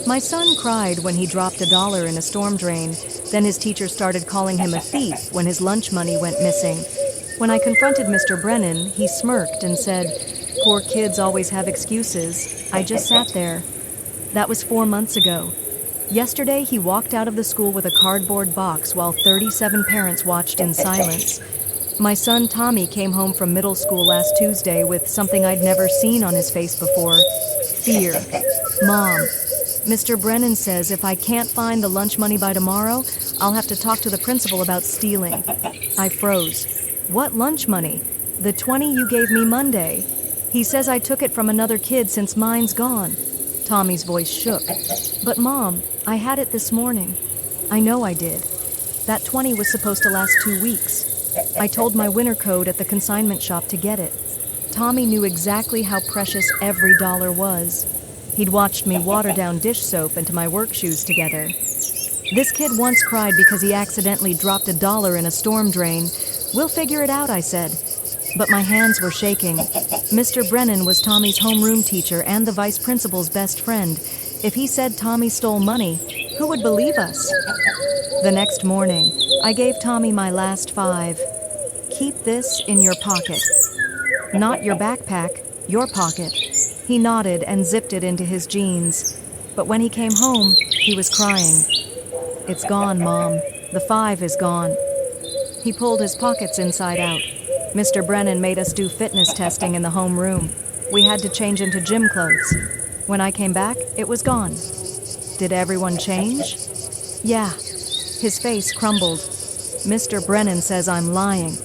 My son cried when he dropped $1 in a storm drain. Then his teacher started calling him a thief when his lunch money went missing. When I confronted Mr. Brennan, he smirked and said, "Poor kids always have excuses." I just sat there. That was 4 months ago. Yesterday, he walked out of the school with a cardboard box while 37 parents watched in silence. My son Tommy came home from middle school last Tuesday with something I'd never seen on his face before: fear. "Mom, Mr. Brennan says if I can't find the lunch money by tomorrow, I'll have to talk to the principal about stealing." I froze. "What lunch money?" "The 20 you gave me Monday. He says I took it from another kid since mine's gone." Tommy's voice shook. "But Mom, I had it this morning." "I know I did. That 20 was supposed to last 2 weeks. I told my winter code at the consignment shop to get it." Tommy knew exactly how precious every dollar was. He'd watched me water down dish soap into my work shoes together. "This kid once cried because he accidentally dropped $1 in a storm drain. We'll figure it out," I said. But my hands were shaking. Mr. Brennan was Tommy's homeroom teacher and the vice principal's best friend. If he said Tommy stole money, who would believe us? The next morning, I gave Tommy my last 5. "Keep this in your pocket." "Not your backpack, your pocket." He nodded and zipped it into his jeans. But when he came home, he was crying. "It's gone, Mom. The 5 is gone." He pulled his pockets inside out. Mr. Brennan made us do fitness testing in the homeroom. We had to change into gym clothes. When I came back, it was gone. "Did everyone change?" "Yeah." His face crumbled. "Mr. Brennan says I'm lying.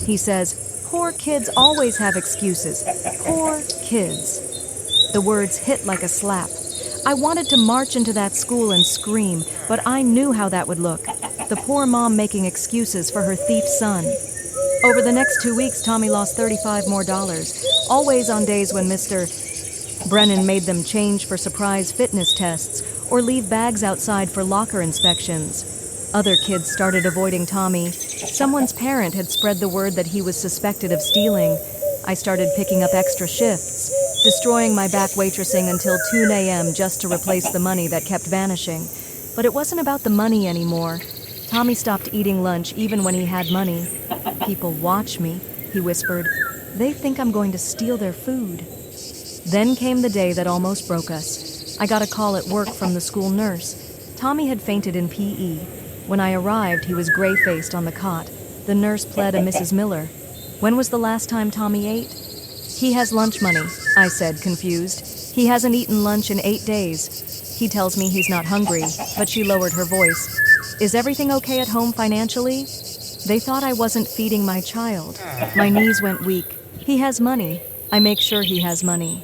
He says, 'Poor kids always have excuses. Poor kids.'" The words hit like a slap. I wanted to march into that school and scream, but I knew how that would look. The poor mom making excuses for her thief son. Over the next 2 weeks, Tommy lost $35 more, always on days when Mr. Brennan made them change for surprise fitness tests or leave bags outside for locker inspections. Other kids started avoiding Tommy. Someone's parent had spread the word that he was suspected of stealing. I started picking up extra shifts, destroying my back waitressing until 2 a.m. just to replace the money that kept vanishing. But it wasn't about the money anymore. Tommy stopped eating lunch even when he had money. "People watch me," he whispered. "They think I'm going to steal their food." Then came the day that almost broke us. I got a call at work from the school nurse. Tommy had fainted in PE. When I arrived, he was gray-faced on the cot. The nurse pled a Mrs. Miller. "When was the last time Tommy ate?" "He has lunch money," I said, confused. "He hasn't eaten lunch in 8 days. He tells me he's not hungry," but she lowered her voice. "Is everything okay at home financially?" They thought I wasn't feeding my child. My knees went weak. "He has money. I make sure he has money."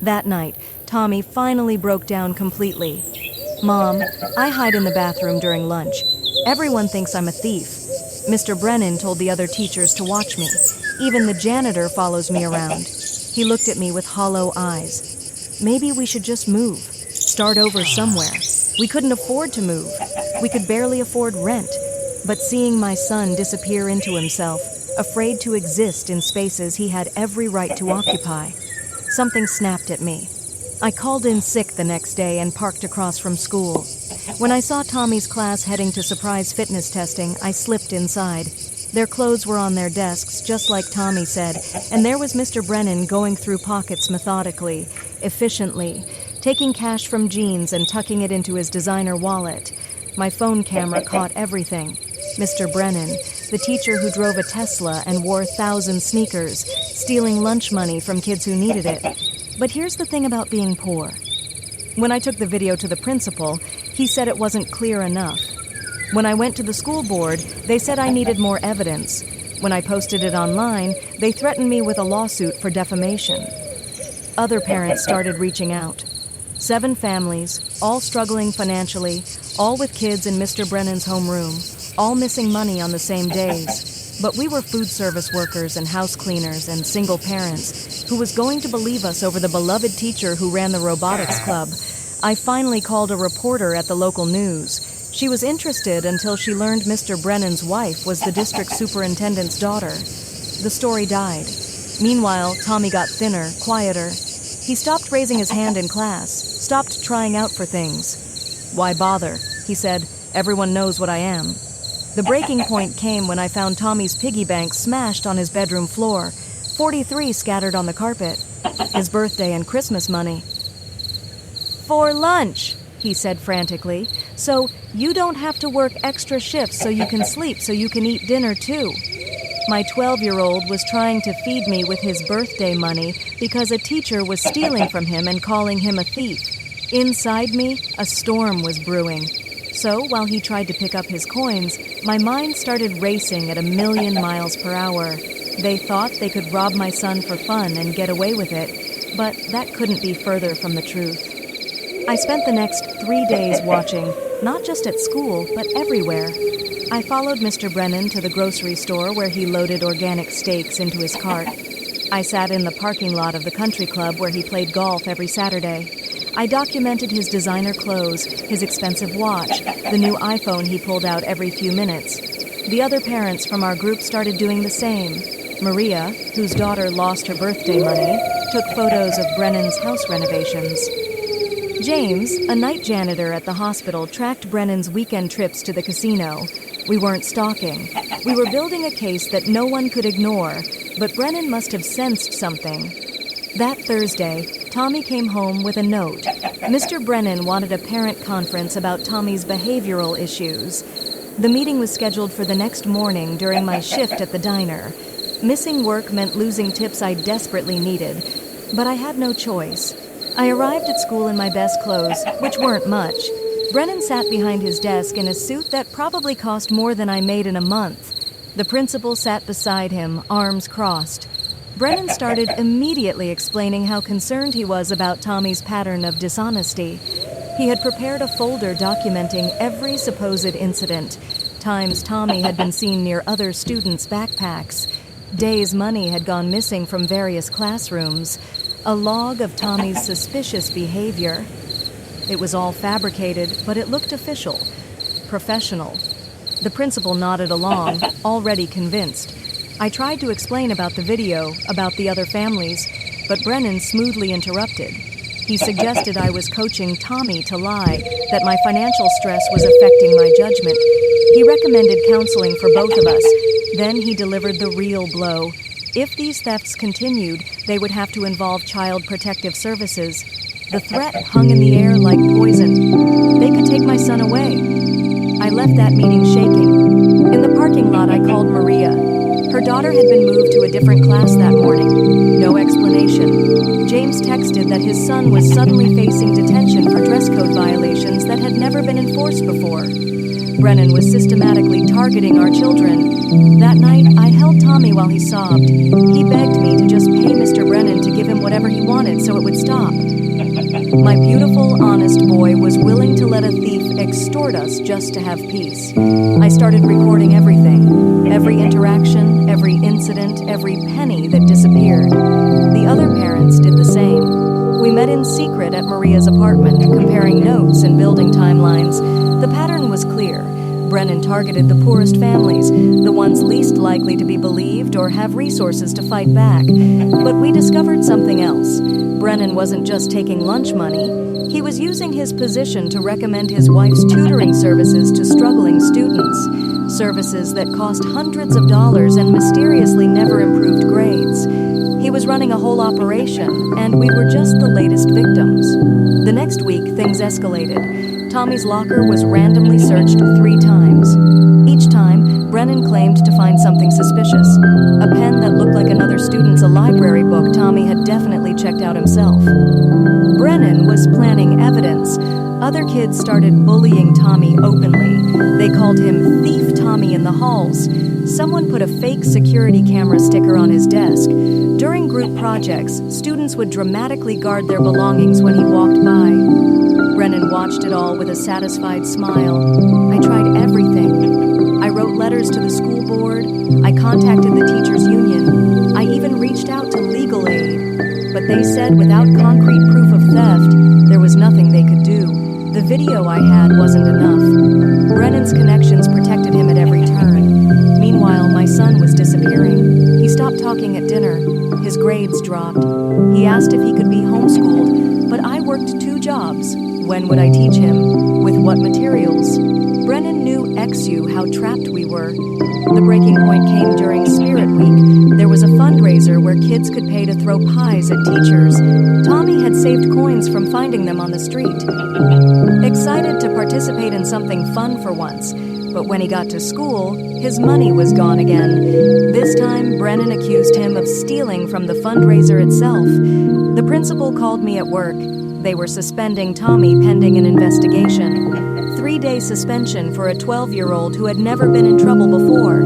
That night, Tommy finally broke down completely. "Mom, I hide in the bathroom during lunch. Everyone thinks I'm a thief. Mr. Brennan told the other teachers to watch me. Even the janitor follows me around." He looked at me with hollow eyes. "Maybe we should just move. Start over somewhere." We couldn't afford to move. We could barely afford rent. But seeing my son disappear into himself, afraid to exist in spaces he had every right to occupy, something snapped at me. I called in sick the next day and parked across from school. When I saw Tommy's class heading to surprise fitness testing, I slipped inside. Their clothes were on their desks, just like Tommy said, and there was Mr. Brennan going through pockets methodically, efficiently, taking cash from jeans and tucking it into his designer wallet. My phone camera caught everything. Mr. Brennan, the teacher who drove a Tesla and wore 1,000 sneakers, stealing lunch money from kids who needed it. But here's the thing about being poor. When I took the video to the principal, he said it wasn't clear enough. When I went to the school board, they said I needed more evidence. When I posted it online, they threatened me with a lawsuit for defamation. Other parents started reaching out. 7 families, all struggling financially, all with kids in Mr. Brennan's homeroom, all missing money on the same days. But we were food service workers and house cleaners and single parents. Who was going to believe us over the beloved teacher who ran the robotics club? I finally called a reporter at the local news. She was interested until she learned Mr. Brennan's wife was the district superintendent's daughter. The story died. Meanwhile, Tommy got thinner, quieter. He stopped raising his hand in class, stopped trying out for things. "Why bother?" he said. "Everyone knows what I am." The breaking point came when I found Tommy's piggy bank smashed on his bedroom floor, 43 scattered on the carpet. His birthday and Christmas money. "For lunch," he said frantically, "so you don't have to work extra shifts so you can sleep so you can eat dinner too." My 12-year-old was trying to feed me with his birthday money because a teacher was stealing from him and calling him a thief. Inside me, a storm was brewing. So while he tried to pick up his coins, my mind started racing at 1,000,000 miles per hour. They thought they could rob my son for fun and get away with it, but that couldn't be further from the truth. I spent the next 3 days watching, not just at school, but everywhere. I followed Mr. Brennan to the grocery store where he loaded organic steaks into his cart. I sat in the parking lot of the country club where he played golf every Saturday. I documented his designer clothes, his expensive watch, the new iPhone he pulled out every few minutes. The other parents from our group started doing the same. Maria, whose daughter lost her birthday money, took photos of Brennan's house renovations. James, a night janitor at the hospital, tracked Brennan's weekend trips to the casino. We weren't stalking. We were building a case that no one could ignore, but Brennan must have sensed something. That Thursday, Tommy came home with a note. Mr. Brennan wanted a parent conference about Tommy's behavioral issues. The meeting was scheduled for the next morning during my shift at the diner. Missing work meant losing tips I desperately needed, but I had no choice. I arrived at school in my best clothes, which weren't much. Brennan sat behind his desk in a suit that probably cost more than I made in a month. The principal sat beside him, arms crossed. Brennan started immediately explaining how concerned he was about Tommy's pattern of dishonesty. He had prepared a folder documenting every supposed incident, times Tommy had been seen near other students' backpacks, days money had gone missing from various classrooms, a log of Tommy's suspicious behavior. It was all fabricated, but it looked official, professional. The principal nodded along, already convinced. I tried to explain about the video, about the other families, but Brennan smoothly interrupted. He suggested I was coaching Tommy to lie, that my financial stress was affecting my judgment. He recommended counseling for both of us. Then he delivered the real blow. If these thefts continued, they would have to involve Child Protective Services. The threat hung in the air like poison. They could take my son away. I left that meeting shaking. In the parking lot, I called Maria. Her daughter had been moved to a different class that morning. No explanation. James texted that his son was suddenly facing detention for dress code violations that had never been enforced before. Brennan was systematically targeting our children. That night, I held Tommy while he sobbed. He begged me to just pay Mr. Brennan to give him whatever he wanted so it would stop. My beautiful, honest boy was willing to let a thief extort us just to have peace. I started recording everything, every interaction, every incident, every penny that disappeared. The other parents did the same. We met in secret at Maria's apartment, comparing notes and building timelines. The pattern was clear. Brennan targeted the poorest families, the ones least likely to be believed or have resources to fight back. But we discovered something else. Brennan wasn't just taking lunch money. He was using his position to recommend his wife's tutoring services to struggling students, services that cost hundreds of dollars and mysteriously never improved grades. He was running a whole operation, and we were just the latest victims. The next week, things escalated. Tommy's locker was randomly searched 3 times. Each time, Brennan claimed to find something suspicious. A pen that looked like another student's library book Tommy had definitely checked out himself. Brennan was planting evidence. Other kids started bullying Tommy openly. They called him Thief Tommy in the halls. Someone put a fake security camera sticker on his desk. During group projects, students would dramatically guard their belongings when he walked by. Brennan watched it all with a satisfied smile. I tried everything. I wrote letters to the school board. I contacted the teachers' union. I even reached out to legal aid. But they said without concrete proof of theft, there was nothing they could do. The video I had wasn't enough. Brennan's connections protected him at every turn. Meanwhile, Meanwhile, my son was disappearing. He stopped talking at dinner. His grades dropped. He asked if he could be homeschooled, but I worked 2 jobs. When would I teach him? With what materials? Brennan knew XU how trapped we were. The breaking point came during Spirit Week. There was a fundraiser where kids could pay to throw pies at teachers. Tommy had saved coins from finding them on the street. Excited to participate in something fun for once, but when he got to school, his money was gone again. This time, Brennan accused him of stealing from the fundraiser itself. The principal called me at work. They were suspending Tommy pending an investigation. 3-day suspension for a 12-year-old who had never been in trouble before.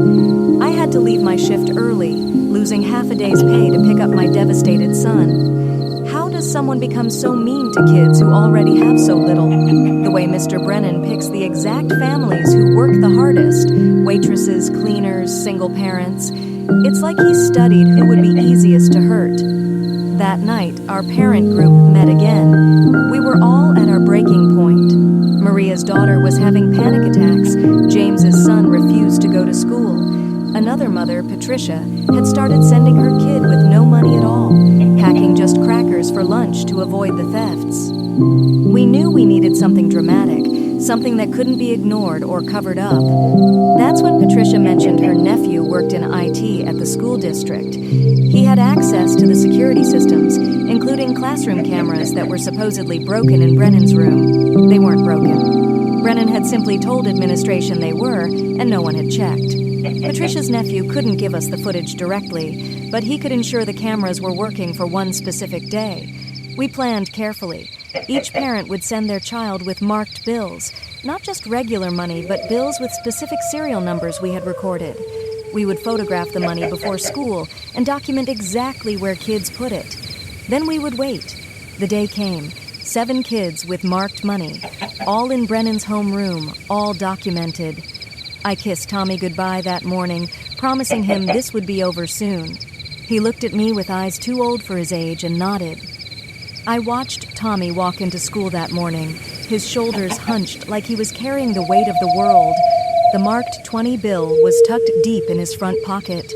I had to leave my shift early, losing half a day's pay to pick up my devastated son. How does someone become so mean to kids who already have so little? The way Mr. Brennan picks the exact families who work the hardest, waitresses, cleaners, single parents. It's like he studied who would be easiest to hurt. That night, our parent group met again. We were all at our breaking point. Maria's daughter was having panic attacks. James's son refused to go to school. Another mother, Patricia, had started sending her kid with no money at all, packing just crackers for lunch to avoid the thefts. We knew we needed something dramatic, something that couldn't be ignored or covered up. That's when Patricia mentioned her nephew worked in IT at the school district. He had access to the security systems, including classroom cameras that were supposedly broken in Brennan's room. They weren't broken. Brennan had simply told administration they were, and no one had checked. Patricia's nephew couldn't give us the footage directly, but he could ensure the cameras were working for one specific day. We planned carefully. Each parent would send their child with marked bills, not just regular money, but bills with specific serial numbers we had recorded. We would photograph the money before school and document exactly where kids put it. Then we would wait. The day came. 7 kids with marked money, all in Brennan's homeroom, all documented. I kissed Tommy goodbye that morning, promising him this would be over soon. He looked at me with eyes too old for his age and nodded. I watched Tommy walk into school that morning, his shoulders hunched like he was carrying the weight of the world. The marked 20 bill was tucked deep in his front pocket,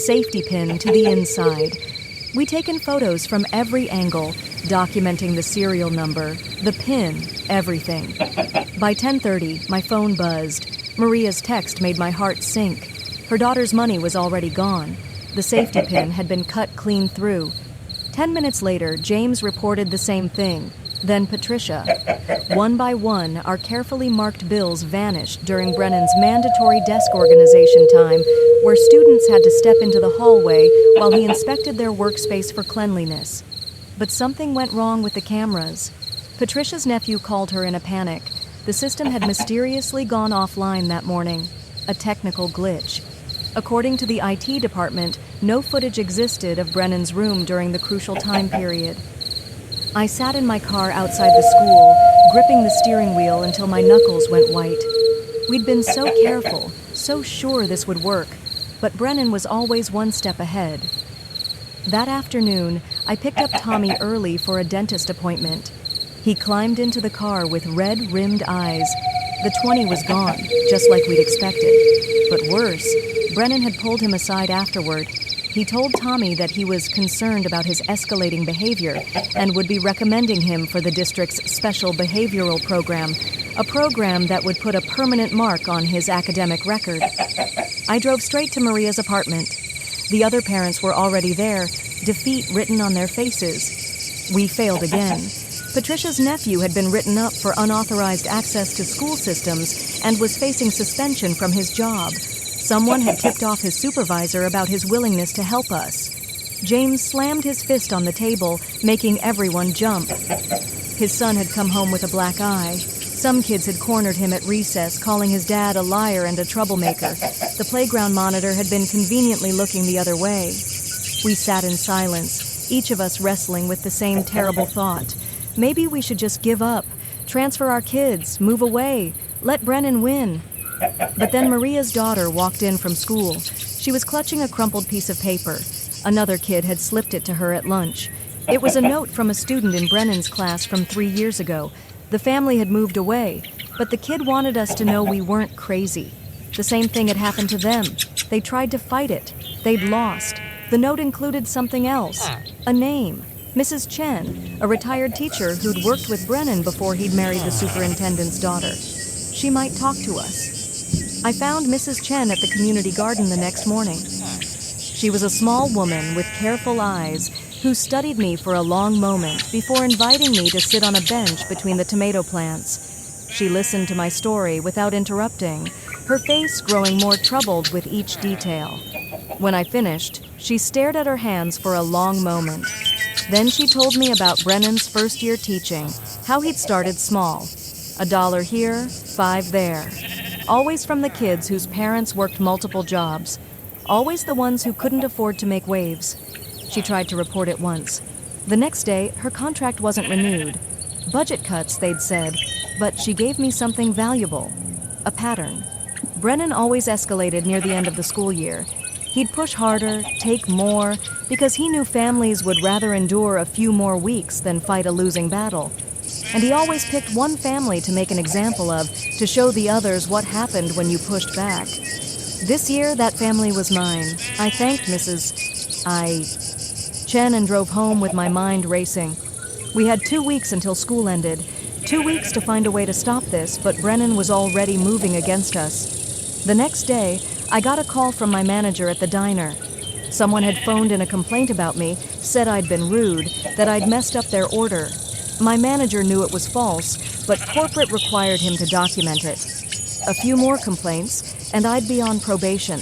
safety pin to the inside. We'd taken photos from every angle, documenting the serial number, the pin, everything. By 10:30, my phone buzzed. Maria's text made my heart sink. Her daughter's money was already gone. The safety pin had been cut clean through. 10 minutes later, James reported the same thing. Then Patricia. One by one, our carefully marked bills vanished during Brennan's mandatory desk organization time, where students had to step into the hallway while he inspected their workspace for cleanliness. But something went wrong with the cameras. Patricia's nephew called her in a panic. The system had mysteriously gone offline that morning. A technical glitch. According to the IT department, no footage existed of Brennan's room during the crucial time period. I sat in my car outside the school, gripping the steering wheel until my knuckles went white. We'd been so careful, so sure this would work, but Brennan was always one step ahead. That afternoon, I picked up Tommy early for a dentist appointment. He climbed into the car with red-rimmed eyes. The 20 was gone, just like we'd expected. But worse, Brennan had pulled him aside afterward. He told Tommy that he was concerned about his escalating behavior and would be recommending him for the district's special behavioral program, a program that would put a permanent mark on his academic record. I drove straight to Maria's apartment. The other parents were already there, defeat written on their faces. We failed again. Patricia's nephew had been written up for unauthorized access to school systems and was facing suspension from his job. Someone had tipped off his supervisor about his willingness to help us. James slammed his fist on the table, making everyone jump. His son had come home with a black eye. Some kids had cornered him at recess, calling his dad a liar and a troublemaker. The playground monitor had been conveniently looking the other way. We sat in silence, each of us wrestling with the same terrible thought. Maybe we should just give up, transfer our kids, move away, let Brennan win. But then Maria's daughter walked in from school. She was clutching a crumpled piece of paper. Another kid had slipped it to her at lunch. It was a note from a student in Brennan's class from 3 years ago. The family had moved away, but the kid wanted us to know we weren't crazy. The same thing had happened to them. They tried to fight it. They'd lost. The note included something else. A name. Mrs. Chen, a retired teacher who'd worked with Brennan before he'd married the superintendent's daughter. She might talk to us. I found Mrs. Chen at the community garden the next morning. She was a small woman with careful eyes who studied me for a long moment before inviting me to sit on a bench between the tomato plants. She listened to my story without interrupting, her face growing more troubled with each detail. When I finished, she stared at her hands for a long moment. Then she told me about Brennan's first year teaching, how he'd started small. $1 here, 5 there. Always from the kids whose parents worked multiple jobs. Always the ones who couldn't afford to make waves. She tried to report it once. The next day, her contract wasn't renewed. Budget cuts, they'd said, but she gave me something valuable. A pattern. Brennan always escalated near the end of the school year. He'd push harder, take more, because he knew families would rather endure a few more weeks than fight a losing battle. And he always picked one family to make an example of, to show the others what happened when you pushed back. This year, that family was mine. I thanked Mrs. Chen and drove home with my mind racing. We had 2 weeks until school ended. 2 weeks to find a way to stop this, but Brennan was already moving against us. The next day, I got a call from my manager at the diner. Someone had phoned in a complaint about me, said I'd been rude, that I'd messed up their order. My manager knew it was false, but corporate required him to document it. A few more complaints, and I'd be on probation.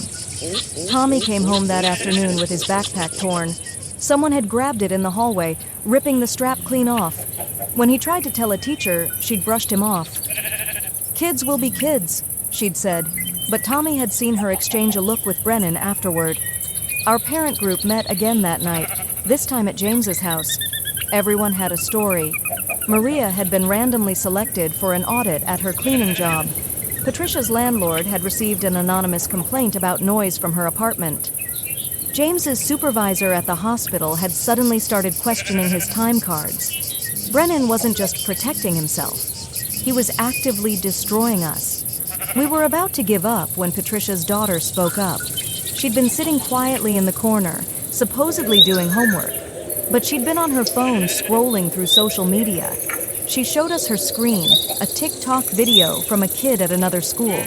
Tommy came home that afternoon with his backpack torn. Someone had grabbed it in the hallway, ripping the strap clean off. When he tried to tell a teacher, she'd brushed him off. "Kids will be kids," she'd said, but Tommy had seen her exchange a look with Brennan afterward. Our parent group met again that night, this time at James's house. Everyone had a story. Maria had been randomly selected for an audit at her cleaning job. Patricia's landlord had received an anonymous complaint about noise from her apartment. James's supervisor at the hospital had suddenly started questioning his time cards. Brennan wasn't just protecting himself. He was actively destroying us. We were about to give up when Patricia's daughter spoke up. She'd been sitting quietly in the corner, supposedly doing homework, but she'd been on her phone scrolling through social media. She showed us her screen, a TikTok video from a kid at another school.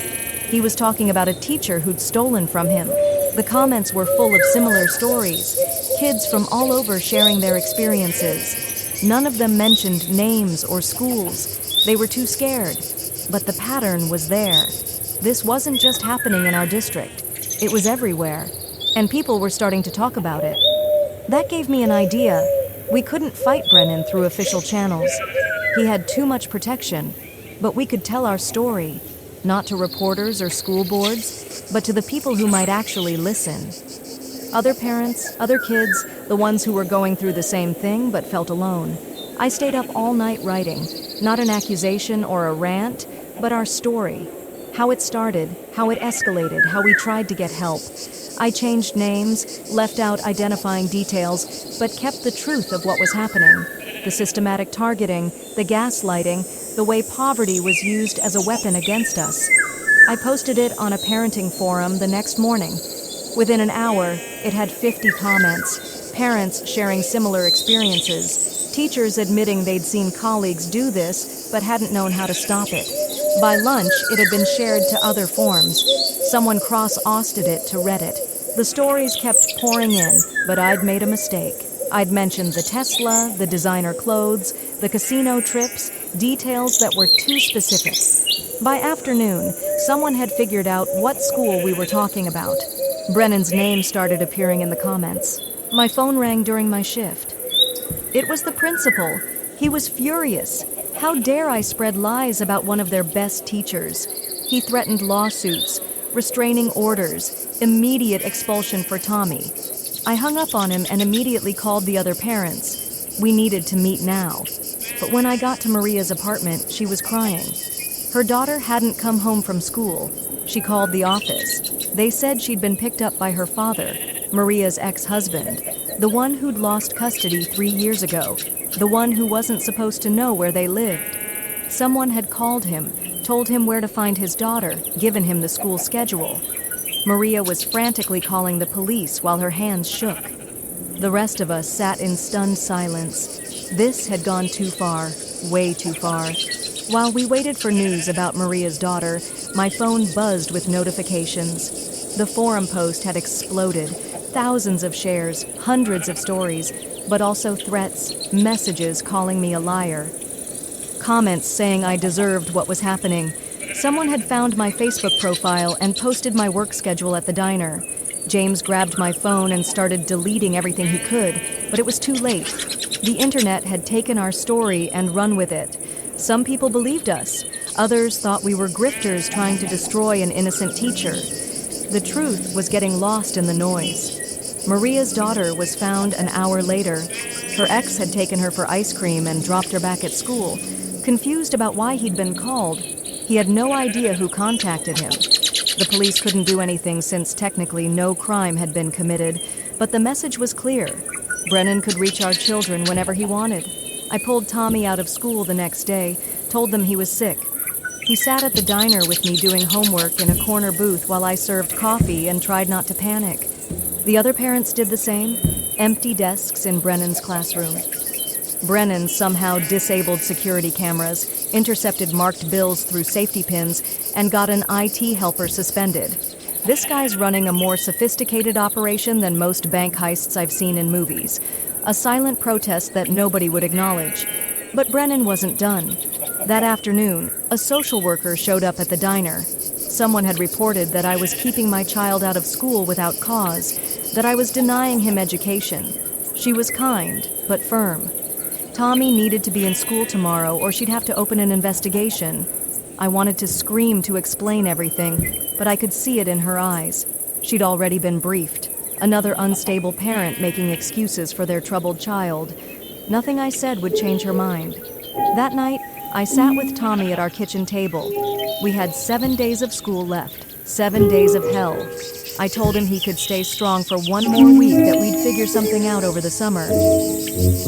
He was talking about a teacher who'd stolen from him. The comments were full of similar stories, kids from all over sharing their experiences. None of them mentioned names or schools. They were too scared. But the pattern was there. This wasn't just happening in our district. It was everywhere. And people were starting to talk about it. That gave me an idea. We couldn't fight Brennan through official channels. He had too much protection. But we could tell our story. Not to reporters or school boards, but to the people who might actually listen. Other parents, other kids, the ones who were going through the same thing but felt alone. I stayed up all night writing. Not an accusation or a rant, but our story. How it started, how it escalated, how we tried to get help. I changed names, left out identifying details, but kept the truth of what was happening. The systematic targeting, the gaslighting, the way poverty was used as a weapon against us. I posted it on a parenting forum the next morning. Within an hour, it had 50 comments, parents sharing similar experiences, teachers admitting they'd seen colleagues do this but hadn't known how to stop it. By lunch, it had been shared to other forums. Someone cross-austed it to Reddit. The stories kept pouring in, but I'd made a mistake. I'd mentioned the Tesla, the designer clothes, the casino trips, details that were too specific. By afternoon, someone had figured out what school we were talking about. Brennan's name started appearing in the comments. My phone rang during my shift. It was the principal. He was furious. How dare I spread lies about one of their best teachers? He threatened lawsuits, restraining orders, immediate expulsion for Tommy. I hung up on him and immediately called the other parents. We needed to meet now. But when I got to Maria's apartment, she was crying. Her daughter hadn't come home from school. She called the office. They said she'd been picked up by her father, Maria's ex-husband, the one who'd lost custody 3 years ago, the one who wasn't supposed to know where they lived. Someone had called him, told him where to find his daughter, given him the school schedule. Maria was frantically calling the police while her hands shook. The rest of us sat in stunned silence. This had gone too far, way too far. While we waited for news about Maria's daughter, my phone buzzed with notifications. The forum post had exploded. Thousands of shares, hundreds of stories, but also threats, messages calling me a liar. Comments saying I deserved what was happening. Someone had found my Facebook profile and posted my work schedule at the diner. James grabbed my phone and started deleting everything he could, but it was too late. The internet had taken our story and run with it. Some people believed us. Others thought we were grifters trying to destroy an innocent teacher. The truth was getting lost in the noise. Maria's daughter was found an hour later. Her ex had taken her for ice cream and dropped her back at school. Confused about why he'd been called, he had no idea who contacted him. The police couldn't do anything since technically no crime had been committed, but the message was clear. Brennan could reach our children whenever he wanted. I pulled Tommy out of school the next day, told them he was sick. He sat at the diner with me doing homework in a corner booth while I served coffee and tried not to panic. The other parents did the same, empty desks in Brennan's classroom. Brennan somehow disabled security cameras, intercepted marked bills through safety pins, and got an IT helper suspended. This guy's running a more sophisticated operation than most bank heists I've seen in movies. A silent protest that nobody would acknowledge. But Brennan wasn't done. That afternoon, a social worker showed up at the diner. Someone had reported that I was keeping my child out of school without cause, that I was denying him education. She was kind, but firm. Tommy needed to be in school tomorrow or she'd have to open an investigation. I wanted to scream to explain everything, but I could see it in her eyes. She'd already been briefed. Another unstable parent making excuses for their troubled child. Nothing I said would change her mind. That night, I sat with Tommy at our kitchen table. We had 7 days of school left, 7 days of hell. I told him he could stay strong for one more week, that we'd figure something out over the summer.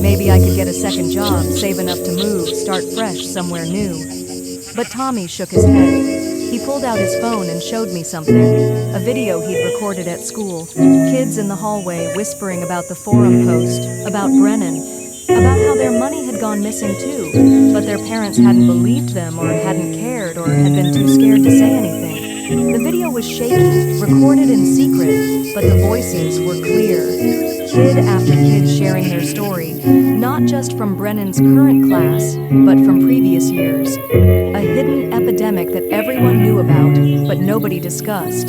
Maybe I could get a second job, save enough to move, start fresh somewhere new. But Tommy shook his head. He pulled out his phone and showed me something, a video he'd recorded at school. Kids in the hallway whispering about the forum post, about Brennan, about how their money had gone missing too, but their parents hadn't believed them or hadn't cared or had been too scared to say anything. The video was shaky, recorded in secret, but the voices were clear. Kid after kid sharing their story, not just from Brennan's current class, but from previous years. A hidden epidemic that everyone knew about, but nobody discussed.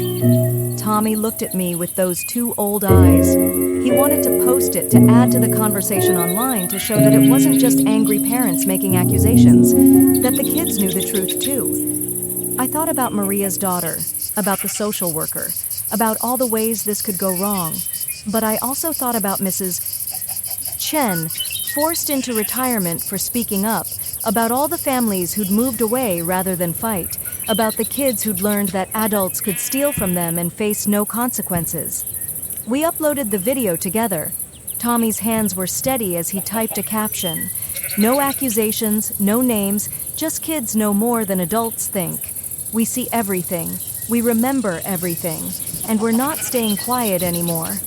Tommy looked at me with those two old eyes. He wanted to post it to add to the conversation online to show that it wasn't just angry parents making accusations, that the kids knew the truth too. I thought about Maria's daughter, about the social worker, about all the ways this could go wrong. But I also thought about Mrs. Chen, forced into retirement for speaking up, about all the families who'd moved away rather than fight, about the kids who'd learned that adults could steal from them and face no consequences. We uploaded the video together. Tommy's hands were steady as he typed a caption. No accusations, no names, just kids know more than adults think. We see everything, we remember everything, and we're not staying quiet anymore.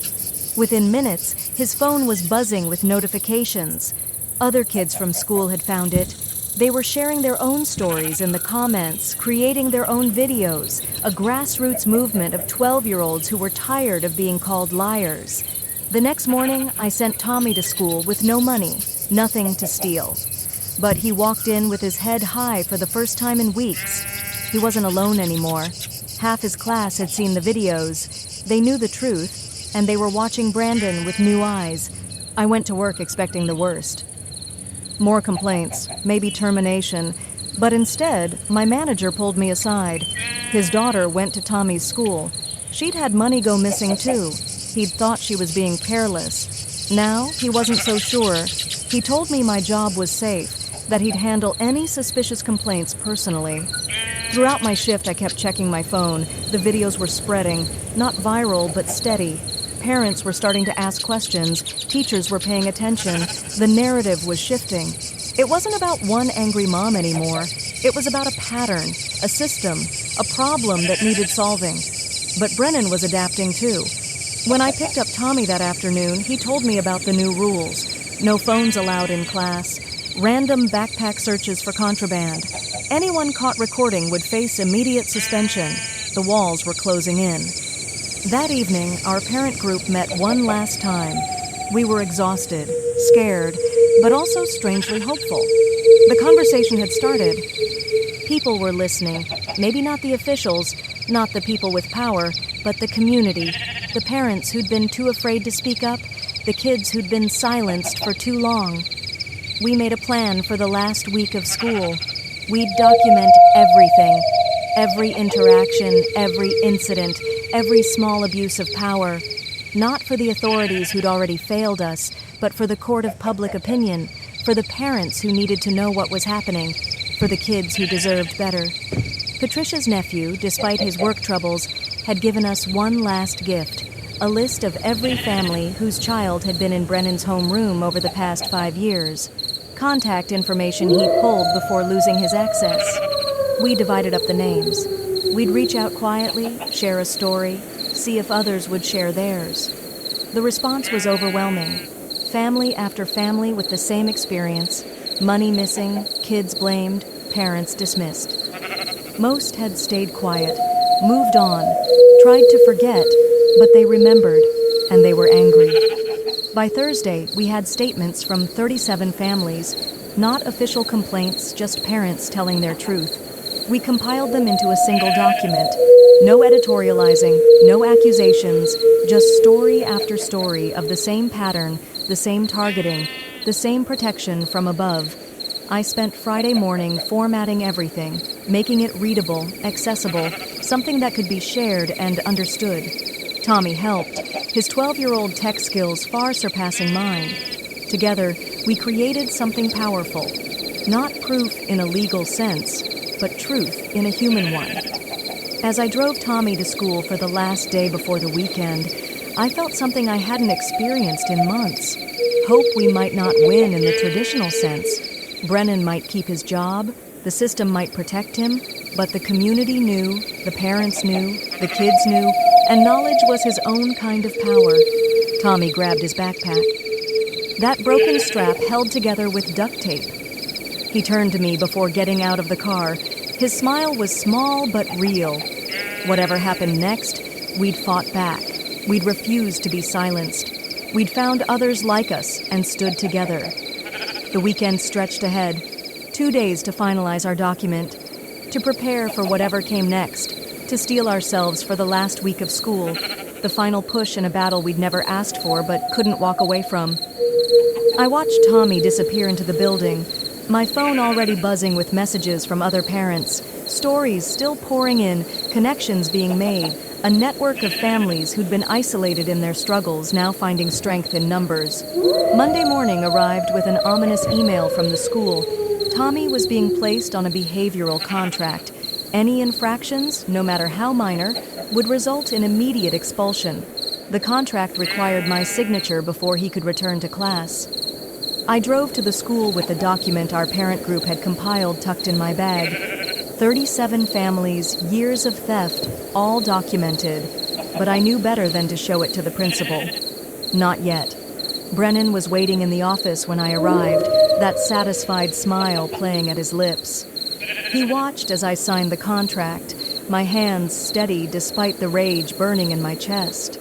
Within minutes, his phone was buzzing with notifications. Other kids from school had found it. They were sharing their own stories in the comments, creating their own videos, a grassroots movement of 12-year-olds who were tired of being called liars. The next morning, I sent Tommy to school with no money, nothing to steal. But he walked in with his head high for the first time in weeks. He wasn't alone anymore. Half his class had seen the videos. They knew the truth, and they were watching Brandon with new eyes. I went to work expecting the worst. More complaints, maybe termination, but instead, my manager pulled me aside. His daughter went to Tommy's school. She'd had money go missing too. He'd thought she was being careless. Now, he wasn't so sure. He told me my job was safe, that he'd handle any suspicious complaints personally. Throughout my shift, I kept checking my phone. The videos were spreading, not viral, but steady. Parents were starting to ask questions. Teachers were paying attention. The narrative was shifting. It wasn't about one angry mom anymore. It was about a pattern, a system, a problem that needed solving. But Brennan was adapting too. When I picked up Tommy that afternoon, he told me about the new rules. No phones allowed in class. Random backpack searches for contraband. Anyone caught recording would face immediate suspension. The walls were closing in. That evening, our parent group met one last time. We were exhausted, scared, but also strangely hopeful. The conversation had started. People were listening. Maybe not the officials, not the people with power, but the community. The parents who'd been too afraid to speak up, the kids who'd been silenced for too long. We made a plan for the last week of school. We'd document everything. Every interaction, every incident, every small abuse of power. Not for the authorities who'd already failed us, but for the court of public opinion, for the parents who needed to know what was happening, for the kids who deserved better. Patricia's nephew, despite his work troubles, had given us one last gift, a list of every family whose child had been in Brennan's homeroom over the past 5 years. Contact information he pulled before losing his access. We divided up the names. We'd reach out quietly, share a story, see if others would share theirs. The response was overwhelming. Family after family with the same experience, money missing, kids blamed, parents dismissed. Most had stayed quiet, moved on, tried to forget, but they remembered, and they were angry. By Thursday, we had statements from 37 families, not official complaints, just parents telling their truth. We compiled them into a single document. No editorializing, no accusations, just story after story of the same pattern, the same targeting, the same protection from above. I spent Friday morning formatting everything, making it readable, accessible, something that could be shared and understood. Tommy helped, his 12-year-old tech skills far surpassing mine. Together, we created something powerful. Not proof in a legal sense, but truth in a human one. As I drove Tommy to school for the last day before the weekend, I felt something I hadn't experienced in months. Hope we might not win in the traditional sense. Brennan might keep his job, the system might protect him, but the community knew, the parents knew, the kids knew, and knowledge was his own kind of power. Tommy grabbed his backpack. That broken strap held together with duct tape. He turned to me before getting out of the car. His smile was small but real. Whatever happened next, we'd fought back. We'd refused to be silenced. We'd found others like us and stood together. The weekend stretched ahead. 2 days to finalize our document, to prepare for whatever came next, to steel ourselves for the last week of school, the final push in a battle we'd never asked for but couldn't walk away from. I watched Tommy disappear into the building, my phone already buzzing with messages from other parents, stories still pouring in, connections being made, a network of families who'd been isolated in their struggles now finding strength in numbers. Monday morning arrived with an ominous email from the school. Tommy was being placed on a behavioral contract. Any infractions, no matter how minor, would result in immediate expulsion. The contract required my signature before he could return to class. I drove to the school with the document our parent group had compiled tucked in my bag. 37 families, years of theft, all documented. But I knew better than to show it to the principal. Not yet. Brennan was waiting in the office when I arrived, that satisfied smile playing at his lips. He watched as I signed the contract, my hands steady despite the rage burning in my chest.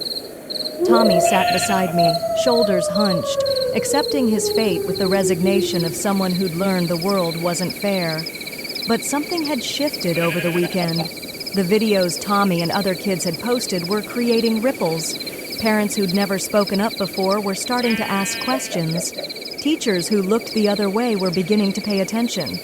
Tommy sat beside me, shoulders hunched, accepting his fate with the resignation of someone who'd learned the world wasn't fair. But something had shifted over the weekend. The videos Tommy and other kids had posted were creating ripples. Parents who'd never spoken up before were starting to ask questions. Teachers who looked the other way were beginning to pay attention.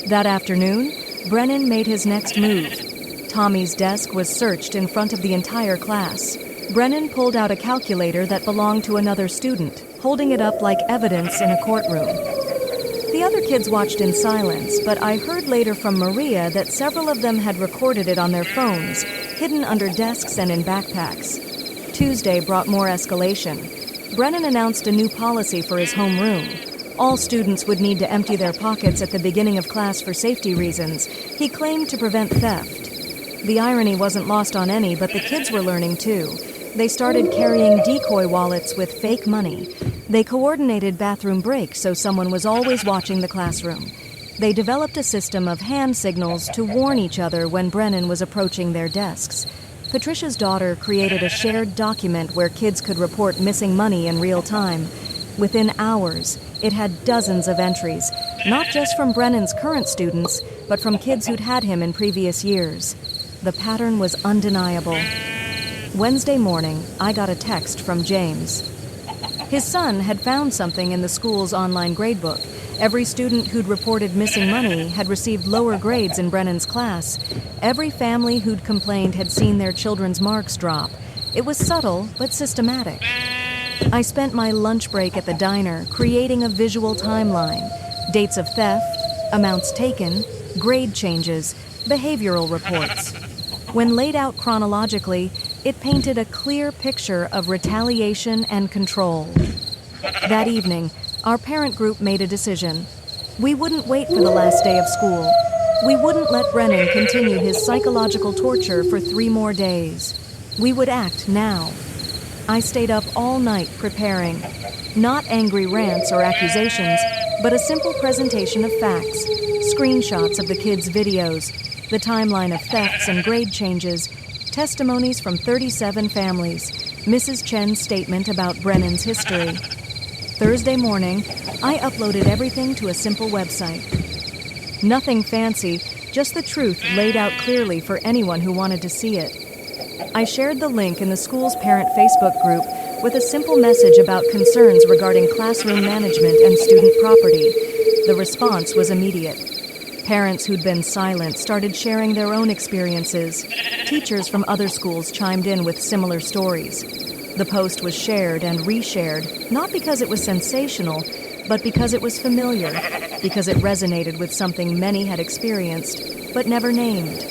That afternoon, Brennan made his next move. Tommy's desk was searched in front of the entire class. Brennan pulled out a calculator that belonged to another student, holding it up like evidence in a courtroom. The other kids watched in silence, but I heard later from Maria that several of them had recorded it on their phones, hidden under desks and in backpacks. Tuesday brought more escalation. Brennan announced a new policy for his homeroom. All students would need to empty their pockets at the beginning of class for safety reasons. He claimed to prevent theft. The irony wasn't lost on any, but the kids were learning too. They started carrying decoy wallets with fake money. They coordinated bathroom breaks so someone was always watching the classroom. They developed a system of hand signals to warn each other when Brennan was approaching their desks. Patricia's daughter created a shared document where kids could report missing money in real time. Within hours, it had dozens of entries, not just from Brennan's current students, but from kids who'd had him in previous years. The pattern was undeniable. Wednesday morning, I got a text from James. His son had found something in the school's online gradebook. Every student who'd reported missing money had received lower grades in Brennan's class. Every family who'd complained had seen their children's marks drop. It was subtle, but systematic. I spent my lunch break at the diner creating a visual timeline. Dates of theft, amounts taken, grade changes, behavioral reports. When laid out chronologically, it painted a clear picture of retaliation and control. That evening, our parent group made a decision. We wouldn't wait for the last day of school. We wouldn't let Brennan continue his psychological torture for 3 more days. We would act now. I stayed up all night preparing. Not angry rants or accusations, but a simple presentation of facts. Screenshots of the kids' videos, the timeline of thefts and grade changes, testimonies from 37 families, Mrs. Chen's statement about Brennan's history. Thursday morning, I uploaded everything to a simple website. Nothing fancy, just the truth laid out clearly for anyone who wanted to see it. I shared the link in the school's parent Facebook group with a simple message about concerns regarding classroom management and student property. The response was immediate. Parents who'd been silent started sharing their own experiences. Teachers from other schools chimed in with similar stories. The post was shared and reshared, not because it was sensational, but because it was familiar, because it resonated with something many had experienced, but never named.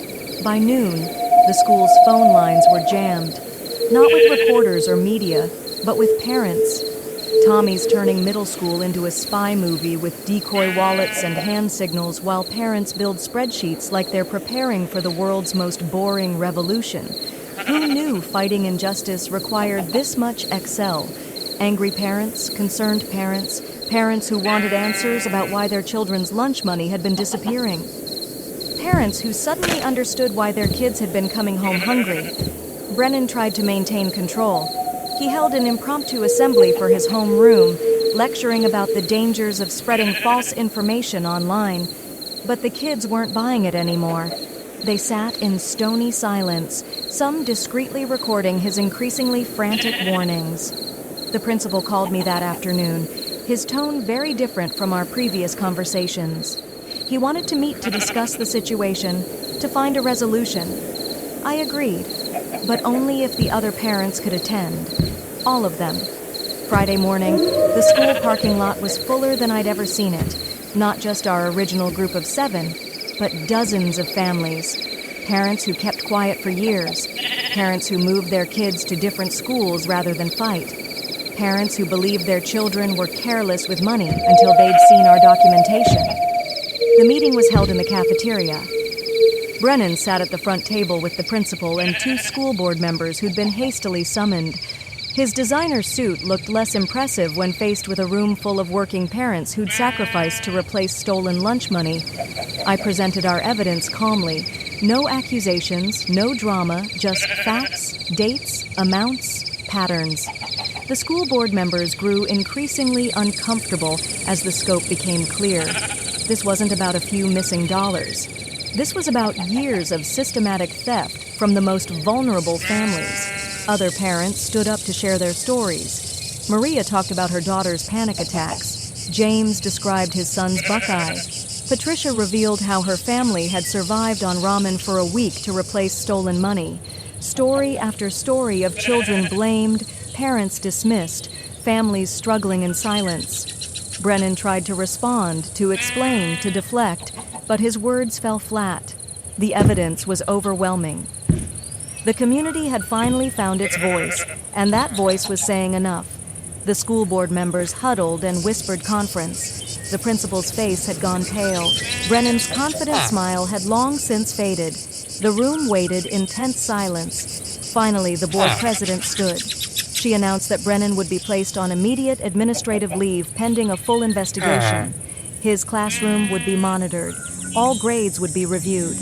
By noon, the school's phone lines were jammed, not with reporters or media, but with parents. Tommy's turning middle school into a spy movie with decoy wallets and hand signals while parents build spreadsheets like they're preparing for the world's most boring revolution. Who knew fighting injustice required this much Excel? Angry parents, concerned parents, parents who wanted answers about why their children's lunch money had been disappearing. Parents who suddenly understood why their kids had been coming home hungry. Brennan tried to maintain control. He held an impromptu assembly for his home room, lecturing about the dangers of spreading false information online. But the kids weren't buying it anymore. They sat in stony silence, some discreetly recording his increasingly frantic warnings. The principal called me that afternoon, his tone very different from our previous conversations. He wanted to meet to discuss the situation, to find a resolution. I agreed, but only if the other parents could attend. All of them. Friday morning, the school parking lot was fuller than I'd ever seen it. Not just our original group of 7, but dozens of families. Parents who kept quiet for years. Parents who moved their kids to different schools rather than fight. Parents who believed their children were careless with money until they'd seen our documentation. The meeting was held in the cafeteria. Brennan sat at the front table with the principal and 2 school board members who'd been hastily summoned. His designer suit looked less impressive when faced with a room full of working parents who'd sacrificed to replace stolen lunch money. I presented our evidence calmly. No accusations, no drama, just facts, dates, amounts, patterns. The school board members grew increasingly uncomfortable as the scope became clear. This wasn't about a few missing dollars. This was about years of systematic theft from the most vulnerable families. Other parents stood up to share their stories. Maria talked about her daughter's panic attacks. James described his son's Buckeye. Patricia revealed how her family had survived on ramen for a week to replace stolen money. Story after story of children blamed, parents dismissed, families struggling in silence. Brennan tried to respond, to explain, to deflect, but his words fell flat. The evidence was overwhelming. The community had finally found its voice, and that voice was saying enough. The school board members huddled and whispered conference. The principal's face had gone pale. Brennan's confident smile had long since faded. The room waited in tense silence. Finally, the board president stood. She announced that Brennan would be placed on immediate administrative leave pending a full investigation. His classroom would be monitored. All grades would be reviewed.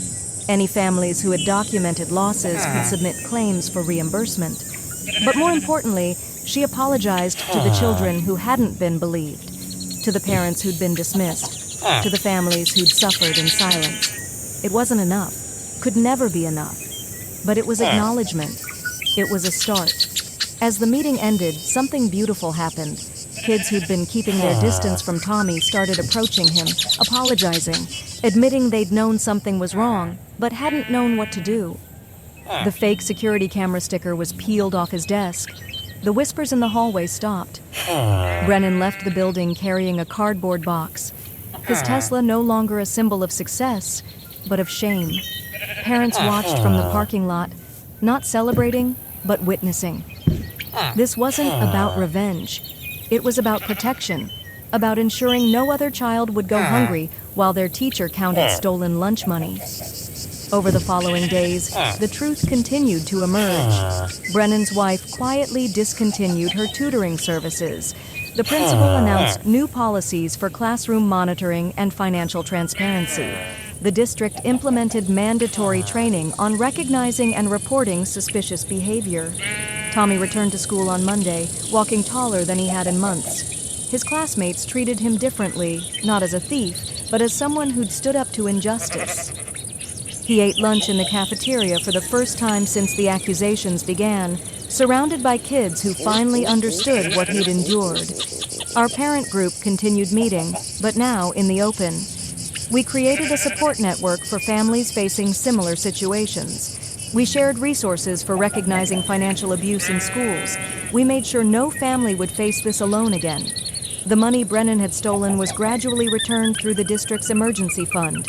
Any families who had documented losses could submit claims for reimbursement. But more importantly, she apologized to the children who hadn't been believed, to the parents who'd been dismissed, to the families who'd suffered in silence. It wasn't enough, could never be enough. But it was acknowledgement. It was a start. As the meeting ended, something beautiful happened. Kids who'd been keeping their distance from Tommy started approaching him, apologizing, admitting they'd known something was wrong, but hadn't known what to do. The fake security camera sticker was peeled off his desk. The whispers in the hallway stopped. Brennan left the building carrying a cardboard box. His Tesla no longer a symbol of success, but of shame. Parents watched from the parking lot, not celebrating, but witnessing. This wasn't about revenge. It was about protection, about ensuring no other child would go hungry while their teacher counted stolen lunch money. Over the following days, the truth continued to emerge. Brennan's wife quietly discontinued her tutoring services. The principal announced new policies for classroom monitoring and financial transparency. The district implemented mandatory training on recognizing and reporting suspicious behavior. Tommy returned to school on Monday, walking taller than he had in months. His classmates treated him differently, not as a thief, but as someone who'd stood up to injustice. He ate lunch in the cafeteria for the first time since the accusations began, surrounded by kids who finally understood what he'd endured. Our parent group continued meeting, but now in the open. We created a support network for families facing similar situations. We shared resources for recognizing financial abuse in schools. We made sure no family would face this alone again. The money Brennan had stolen was gradually returned through the district's emergency fund.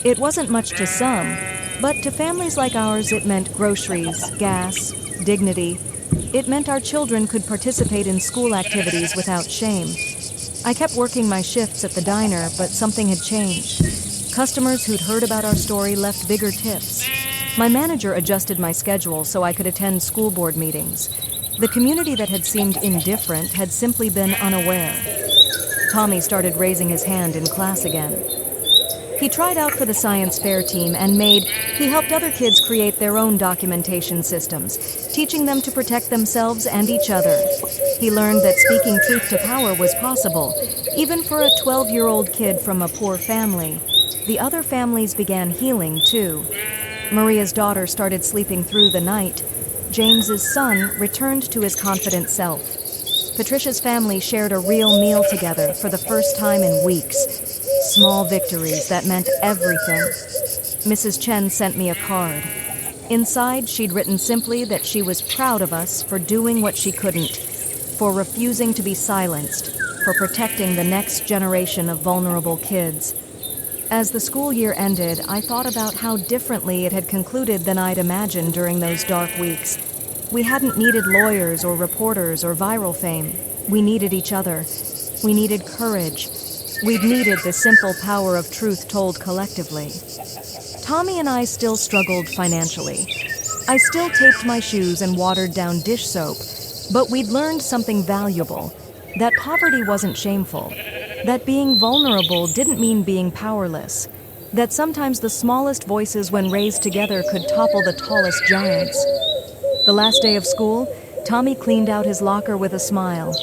It wasn't much to some, but to families like ours it meant groceries, gas, dignity. It meant our children could participate in school activities without shame. I kept working my shifts at the diner, but something had changed. Customers who'd heard about our story left bigger tips. My manager adjusted my schedule so I could attend school board meetings. The community that had seemed indifferent had simply been unaware. Tommy started raising his hand in class again. He tried out for the science fair team and he helped other kids create their own documentation systems, teaching them to protect themselves and each other. He learned that speaking truth to power was possible, even for a 12-year-old kid from a poor family. The other families began healing, too. Maria's daughter started sleeping through the night. James's son returned to his confident self. Patricia's family shared a real meal together for the first time in weeks. Small victories that meant everything. Mrs. Chen sent me a card. Inside, she'd written simply that she was proud of us for doing what she couldn't, for refusing to be silenced, for protecting the next generation of vulnerable kids. As the school year ended, I thought about how differently it had concluded than I'd imagined during those dark weeks. We hadn't needed lawyers or reporters or viral fame. We needed each other. We needed courage. We'd needed the simple power of truth told collectively. Tommy and I still struggled financially. I still taped my shoes and watered down dish soap, but we'd learned something valuable, that poverty wasn't shameful, that being vulnerable didn't mean being powerless, that sometimes the smallest voices when raised together could topple the tallest giants. The last day of school, Tommy cleaned out his locker with a smile.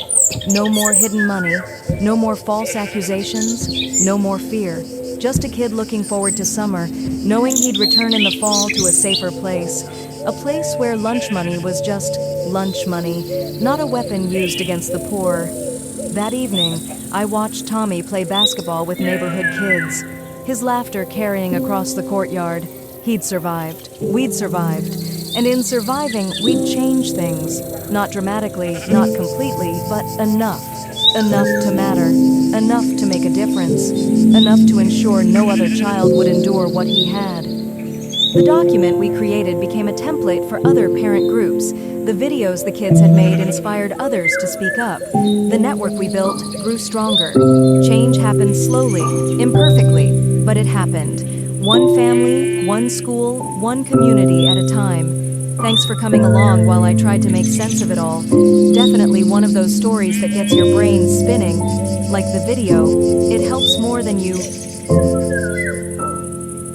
No more hidden money, no more false accusations, no more fear. Just a kid looking forward to summer, knowing he'd return in the fall to a safer place. A place where lunch money was just lunch money, not a weapon used against the poor. That evening, I watched Tommy play basketball with neighborhood kids, his laughter carrying across the courtyard. He'd survived. We'd survived. And in surviving, we'd change things. Not dramatically, not completely, but enough. Enough to matter. Enough to make a difference. Enough to ensure no other child would endure what he had. The document we created became a template for other parent groups. The videos the kids had made inspired others to speak up. The network we built grew stronger. Change happened slowly, imperfectly, but it happened. One family, one school, one community at a time. Thanks for coming along while I tried to make sense of it all. Definitely one of those stories that gets your brain spinning. Like the video, it helps more than you